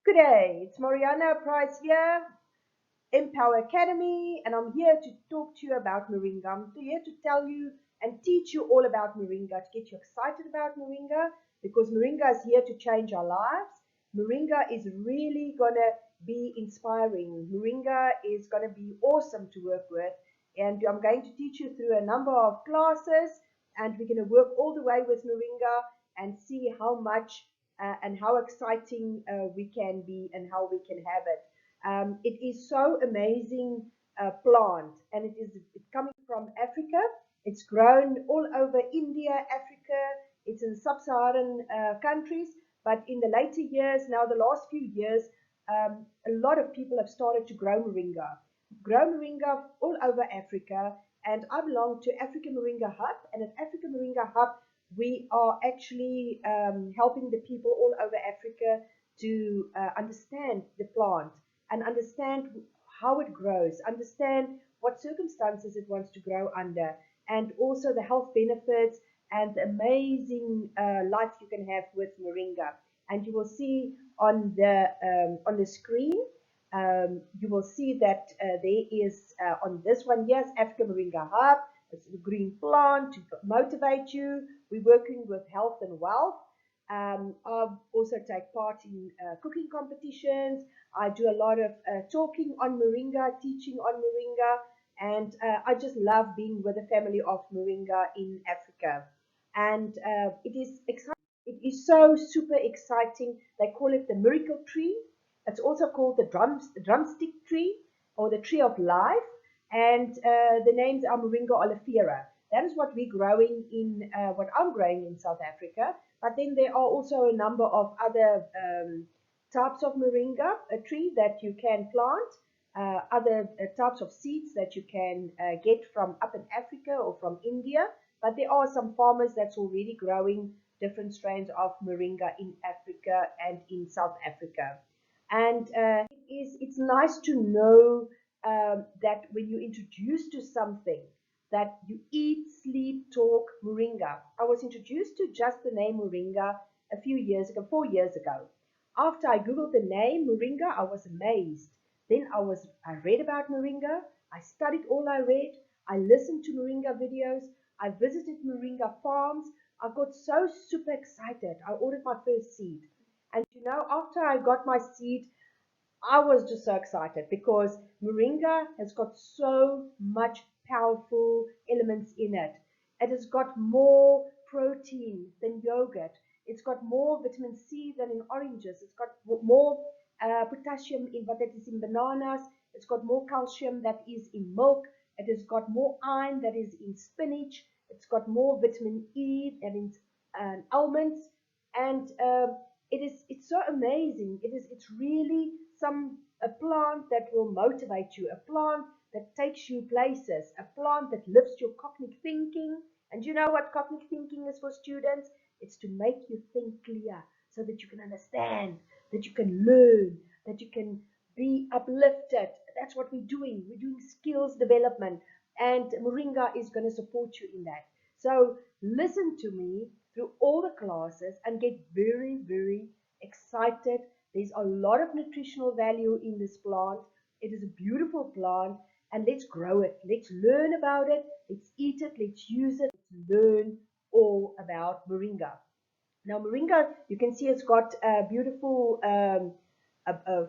Good day, it's Mariana Price here, Empower Academy, and I'm here to talk to you about Moringa. I'm here to tell you and teach you all about Moringa, to get you excited about Moringa, because Moringa is here to change our lives. Moringa is really going to be inspiring. Moringa is going to be awesome to work with, and I'm going to teach you through a number of classes, and we're going to work all the way with Moringa and see how much and how exciting we can be and how we can have it. It is so amazing plant, and it's coming from Africa. It's grown all over India, Africa. It's in sub-Saharan countries, but in the later years, now the last few years, a lot of people have started to grow moringa all over Africa. And I belong to Africa Moringa Hub, and at Africa Moringa Hub, we are actually helping the people all over Africa to understand the plant and understand how it grows, understand what circumstances it wants to grow under, and also the health benefits and the amazing life you can have with moringa. And you will see on the screen, you will see that there is on this one, yes, Africa Moringa Hub. It's a green plant to motivate you. We're working with health and wealth. I also take part in cooking competitions. I do a lot of talking on Moringa, teaching on Moringa, and I just love being with the family of Moringa in Africa. And it is exciting. It is so super exciting. They call it the miracle tree. It's also called the drumstick tree or the tree of life. And the names are Moringa oleifera. That is what we're growing in, what I'm growing in South Africa. But then there are also a number of other types of moringa, a tree that you can plant, other types of seeds that you can get from up in Africa or from India. But there are some farmers that's already growing different strains of moringa in Africa and in South Africa. And it's nice to know that when you introduce to something, that you eat, sleep, talk, moringa. I was introduced to just the name moringa a few years ago, 4 years ago. After I googled the name moringa, I was amazed. Then I read about moringa. I studied all I read. I listened to moringa videos. I visited moringa farms. I got so super excited. I ordered my first seed. And after I got my seed, I was just so excited because moringa has got so much powerful elements in it. It has got more protein than yogurt. It's got more vitamin C than in oranges. It's got more potassium in what it is in bananas. It's got more calcium that is in milk. It has got more iron that is in spinach. It's got more vitamin E that is in almonds. And it's so amazing. It's really a plant that will motivate you, a plant that takes you places, a plant that lifts your cognitive thinking. And you know what cognitive thinking is for students? It's to make you think clear so that you can understand, that you can learn, that you can be uplifted. That's what we're doing. We're doing skills development, and Moringa is going to support you in that. So listen to me through all the classes and get very, very excited. There's a lot of nutritional value in this plant. It is a beautiful plant, and let's grow it. Let's learn about it. Let's eat it. Let's use it. Let's learn all about moringa. Now, moringa, you can see it's got beautiful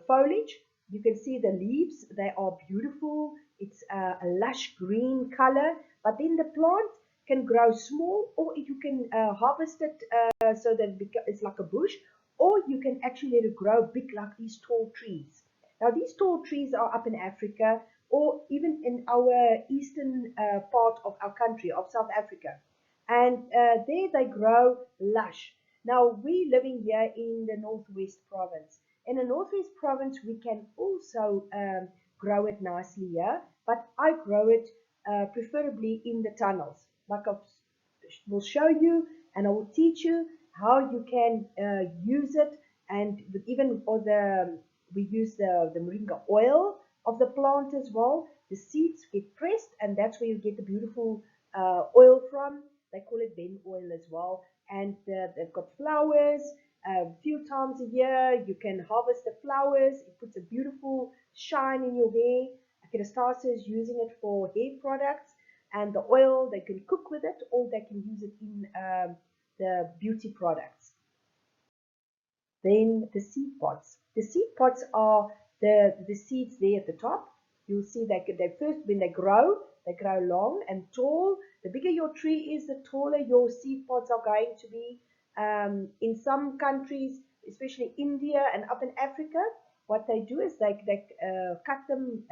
foliage. You can see the leaves. They are beautiful. It's a lush green color. But then the plant can grow small, or you can harvest it so that it's like a bush, or you can actually let it grow big like these tall trees. Now, these tall trees are up in Africa, or even in our eastern part of our country, of South Africa. And there they grow lush. Now, we living here in the Northwest Province. In the Northwest Province, we can also grow it nicely here, but I grow it preferably in the tunnels. Like I will show you, and I will teach you how you can use it. And even for we use the moringa oil of the plant as well. The seeds get pressed, and that's where you get the beautiful oil from. They call it Ben oil as well. And they've got flowers. a few times a year. You can harvest the flowers. It puts a beautiful shine in your hair. Kerastase is using it for hair products, and the oil they can cook with it, or they can use it in the beauty products. Then the seed pods. The seed pods are the seeds there at the top. You'll see that they first, when they grow long and tall. The bigger your tree is, the taller your seed pods are going to be. In some countries, especially India and up in Africa, what they do is they cut them,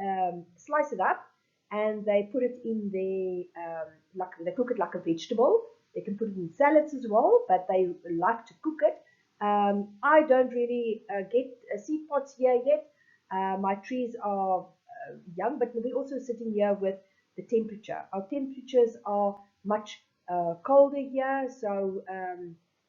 slice it up, and they put it in like they cook it like a vegetable. They can put it in salads as well, but they like to cook it. I don't really get seed pods here yet. My trees are young, but we're also sitting here with the temperature. Our temperatures are much colder here, so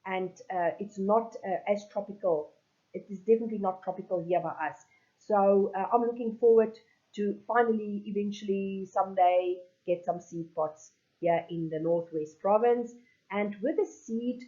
and it's not as tropical. It is definitely not tropical here by us. So I'm looking forward to finally, eventually, someday get some seed pods here in the Northwest Province. And with the seed,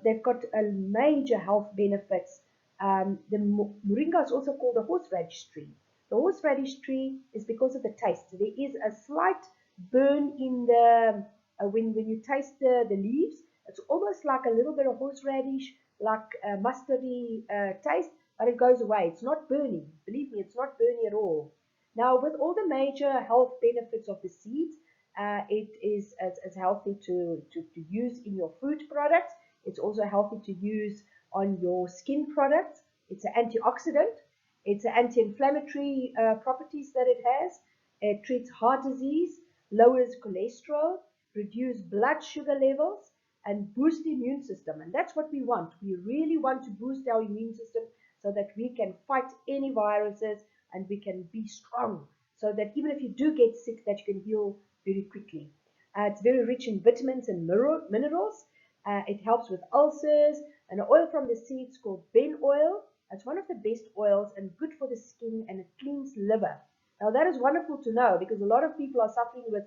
they've got a major health benefits. The Moringa is also called the horseradish tree. The horseradish tree is because of the taste. There is a slight burn in the when you taste the leaves. It's almost like a little bit of horseradish, like a mustardy taste, but it goes away. It's not burning. Believe me, it's not burning at all. Now, with all the major health benefits of the seeds, it is as healthy to use in your food products. It's also healthy to use on your skin products. It's an antioxidant. It's an anti-inflammatory properties that it has. It treats heart disease, lowers cholesterol, reduces blood sugar levels, and boosts the immune system. And that's what we want. We really want to boost our immune system so that we can fight any viruses and we can be strong. So that even if you do get sick, that you can heal very quickly. It's very rich in vitamins and minerals. It helps with ulcers, and the oil from the seeds called ben oil. It's one of the best oils and good for the skin, and it cleans liver. Now that is wonderful to know because a lot of people are suffering with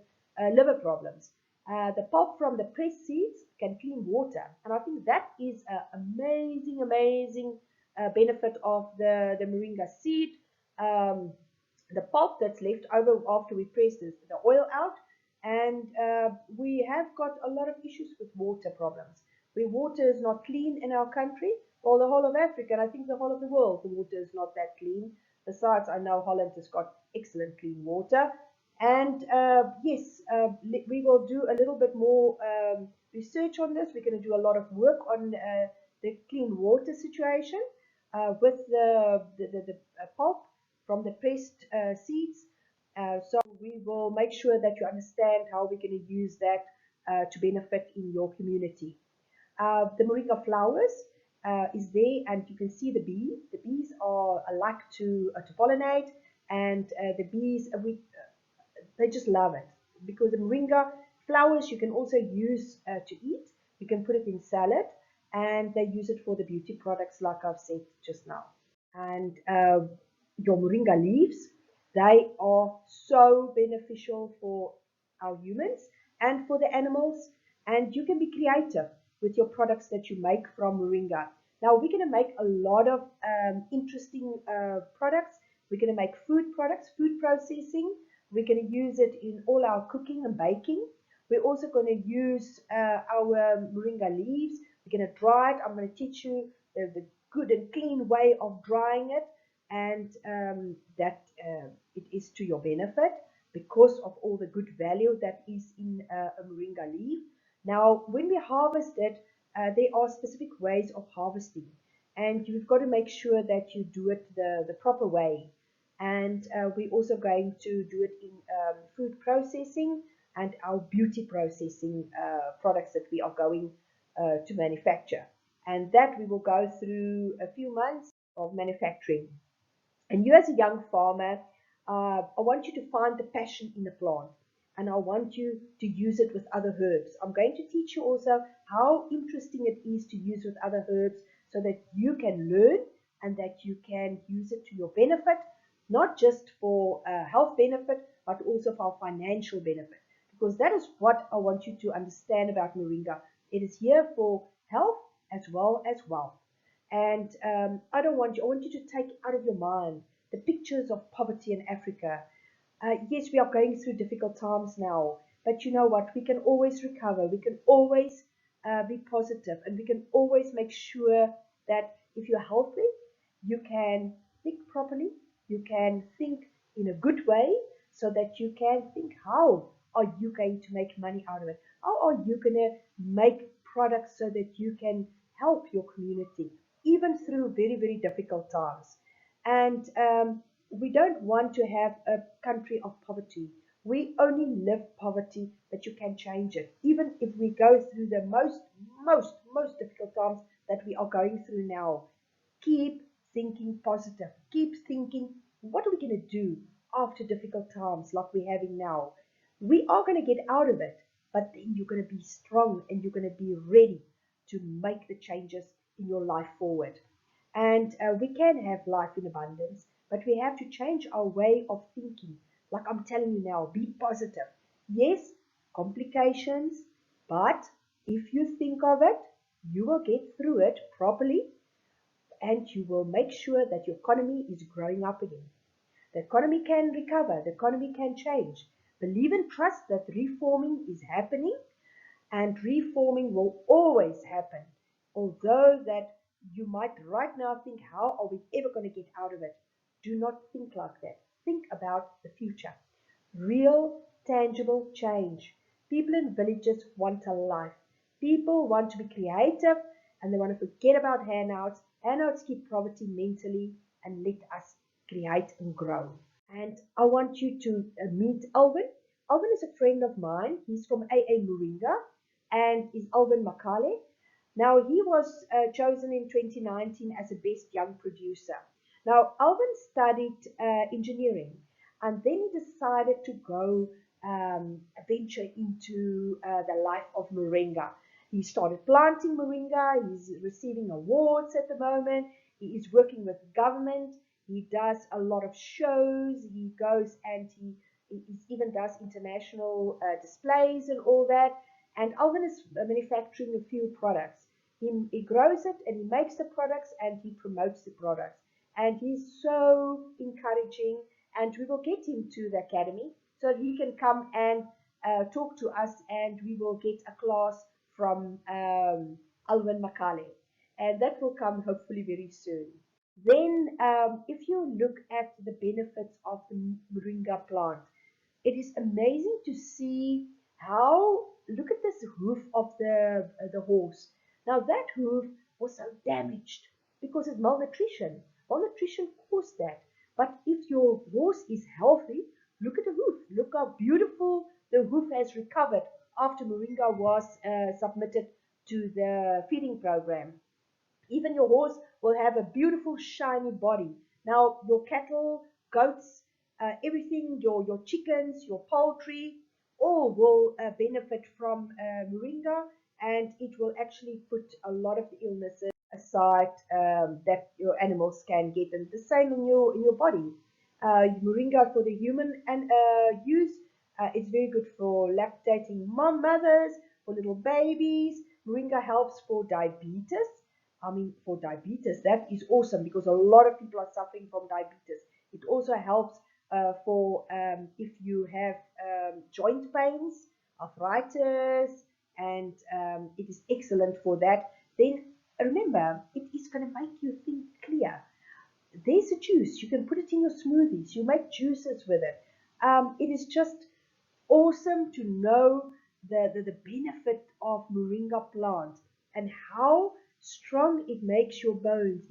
liver problems. The pulp from the pressed seeds can clean water, and I think that is an amazing benefit of the Moringa seed. The pulp that's left over after we press the oil out, and we have got a lot of issues with water problems. Where water is not clean in our country, or the whole of Africa, and I think the whole of the world, the water is not that clean. Besides, I know Holland has got excellent clean water. And yes, we will do a little bit more research on this. We're going to do a lot of work on the clean water situation with the pulp from the pressed seeds. So we will make sure that you understand how we're going to use that to benefit in your community. The Moringa flowers is there, and you can see the bee. The bees are like to pollinate, and the bees they just love it because the Moringa flowers you can also use to eat. You can put it in salad, and they use it for the beauty products, like I've said just now. And your Moringa leaves, they are so beneficial for our humans and for the animals. And you can be creative with your products that you make from Moringa. Now we're going to make a lot of interesting products. We're going to make food products, food processing. We're going to use it in all our cooking and baking. We're also going to use our Moringa leaves. We're going to dry it. I'm going to teach you the good and clean way of drying it, and that it is to your benefit because of all the good value that is in a Moringa leaf. Now, when we harvest it, there are specific ways of harvesting, and you've got to make sure that you do it the proper way. And we're also going to do it in food processing and our beauty processing products that we are going to manufacture. And that we will go through a few months of manufacturing. And you as a young farmer, I want you to find the passion in the plant, and I want you to use it with other herbs. I'm going to teach you also how interesting it is to use with other herbs so that you can learn and that you can use it to your benefit, not just for health benefit, but also for financial benefit. Because that is what I want you to understand about Moringa. It is here for health as well as wealth. And I want you to take out of your mind the pictures of poverty in Africa. Yes, we are going through difficult times now, but you know what? We can always recover. We can always be positive, and we can always make sure that if you're healthy, you can think properly, you can think in a good way, so that you can think how are you going to make money out of it? How are you going to make products so that you can help your community, even through very, very difficult times? And we don't want to have a country of poverty. We only live poverty, but you can change it. Even if we go through the most difficult times that we are going through now, keep thinking positive. Keep thinking, what are we going to do after difficult times like we're having now? We are going to get out of it, but then you're going to be strong and you're going to be ready to make the changes in your life forward. And we can have life in abundance, but we have to change our way of thinking. Like I'm telling you now, be positive. Yes, complications, but if you think of it, you will get through it properly, and you will make sure that your economy is growing up again. The economy can recover, the economy can change. Believe and trust that reforming is happening, and reforming will always happen. Although that you might right now think, how are we ever going to get out of it? Do not think like that. Think about the future. Real, tangible change. People in villages want a life. People want to be creative, and they want to forget about handouts. Handouts keep poverty mentally and let us create and grow. And I want you to meet Alvin. Alvin is a friend of mine. He's from AA Moringa and is Alvin Makale. Now, he was chosen in 2019 as the best young producer. Now, Alvin studied engineering, and then he decided to go venture into the life of Moringa. He started planting Moringa. He's receiving awards at the moment. He is working with government. He does a lot of shows. He goes and he even does international displays and all that. And Alvin is manufacturing a few products. He grows it and he makes the products and he promotes the products. And he's so encouraging. And we will get him to the academy so that he can come and talk to us, and we will get a class from Alvin Makale. And that will come hopefully very soon. Then, if you look at the benefits of the moringa plant, it is amazing to see how, look at this hoof of the horse. Now that hoof was so damaged because of malnutrition. Malnutrition caused that. But if your horse is healthy, look at the hoof. Look how beautiful the hoof has recovered after moringa was submitted to the feeding program. Even your horse will have a beautiful shiny body. Now your cattle, goats, everything, your chickens, your poultry, all will benefit from moringa, and it will actually put a lot of the illnesses aside that your animals can get, and the same in your body. Moringa for the human and use, it's very good for lactating mothers, for little babies. Moringa helps for diabetes. I mean, for diabetes, that is awesome because a lot of people are suffering from diabetes. It also helps for if you have joint pains, arthritis, and it is excellent for that. Then remember, it is going to make you think clear. There's a juice. You can put it in your smoothies. You make juices with it. It is just awesome to know the benefit of moringa plant and how strong it makes your bones.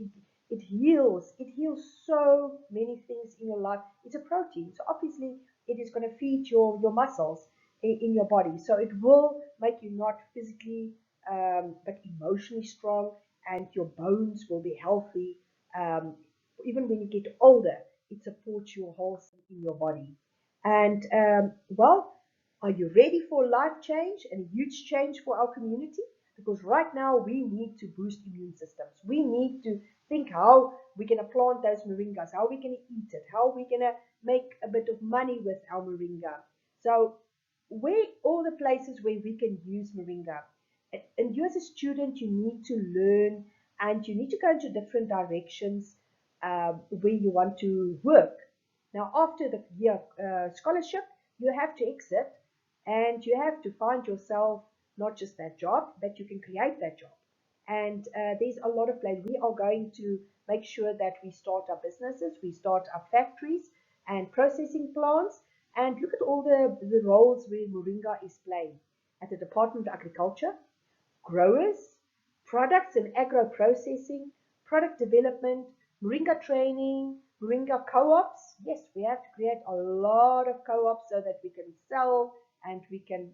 It heals. It heals so many things in your life. It's a protein. So obviously it is going to feed your muscles in your body. So it will make you not physically but emotionally strong, and your bones will be healthy. Even when you get older, it supports your whole in your body. And well, are you ready for life change and a huge change for our community? Because right now we need to boost immune systems. We need to think how we can plant those moringas, how we can eat it, how we can make a bit of money with our moringa. So where all the places where we can use moringa. And you as a student, you need to learn and you need to go into different directions where you want to work. Now, after the year scholarship, you have to exit and you have to find yourself not just that job, but you can create that job. And there's a lot of play. We are going to make sure that we start our businesses, we start our factories and processing plants, and look at all the roles where Moringa is playing at the Department of Agriculture, growers, products and agro processing, product development, Moringa training, Moringa co-ops. Yes, we have to create a lot of co-ops so that we can sell and we can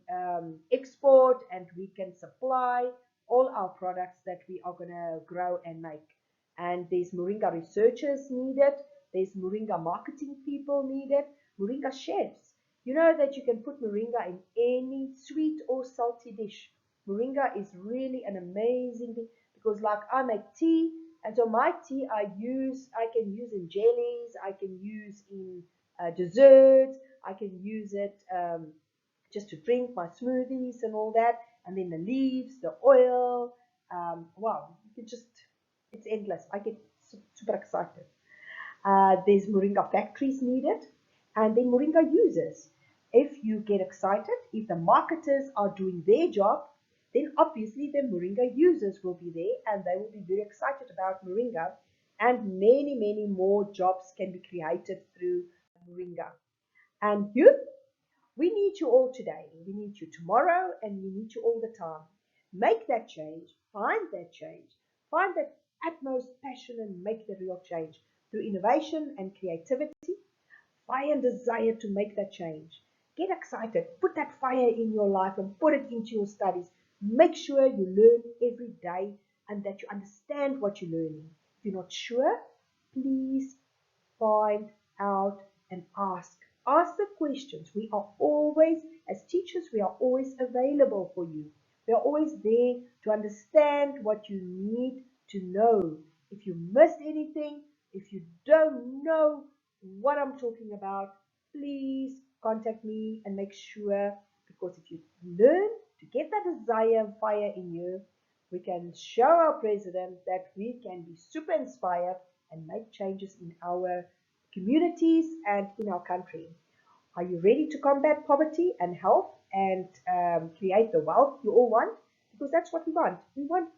export and we can supply all our products that we are going to grow and make. And there's Moringa researchers needed. There's Moringa marketing people needed. Moringa chefs. You know that you can put Moringa in any sweet or salty dish. Moringa is really an amazing thing because like I make tea, and so my tea I can use in jellies, I can use in desserts, I can use it just to drink my smoothies and all that, and then the leaves, the oil, wow, you can just, it's endless. I get super excited. There's Moringa factories needed, and then Moringa users. If you get excited, if the marketers are doing their job, then obviously the Moringa users will be there and they will be very excited about Moringa, and many, many more jobs can be created through Moringa. And you, we need you all today, we need you tomorrow, and we need you all the time. Make that change, find that utmost passion and make the real change through innovation and creativity, fire and desire to make that change. Get excited, put that fire in your life and put it into your studies. Make sure you learn every day and that you understand what you're learning. If you're not sure, please find out and ask. Ask the questions. We are always, as teachers, we are always available for you. We are always there to understand what you need to know. If you missed anything, if you don't know what I'm talking about, please contact me and make sure, because if you learn to get that desire and fire in you, we can show our president that we can be super inspired and make changes in our communities and in our country. Are you ready to combat poverty and health and create the wealth you all want? Because that's what we want. We want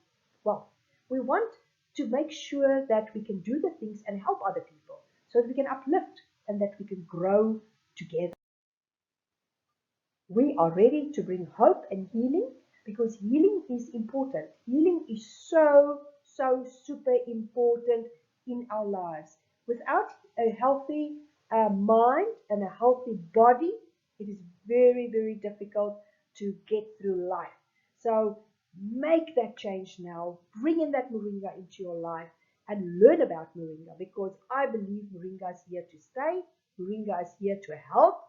wealth. We want to make sure that we can do the things and help other people so that we can uplift and that we can grow together. We are ready to bring hope and healing because healing is important. Healing is so super important in our lives. Without a healthy mind and a healthy body, it is very difficult to get through life. So make that change now. Bring in that Moringa into your life and learn about Moringa, because I believe Moringa is here to stay. Moringa is here to help,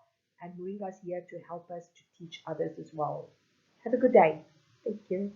and Moringa is here to help us to teach others as well. Have a good day. Thank you.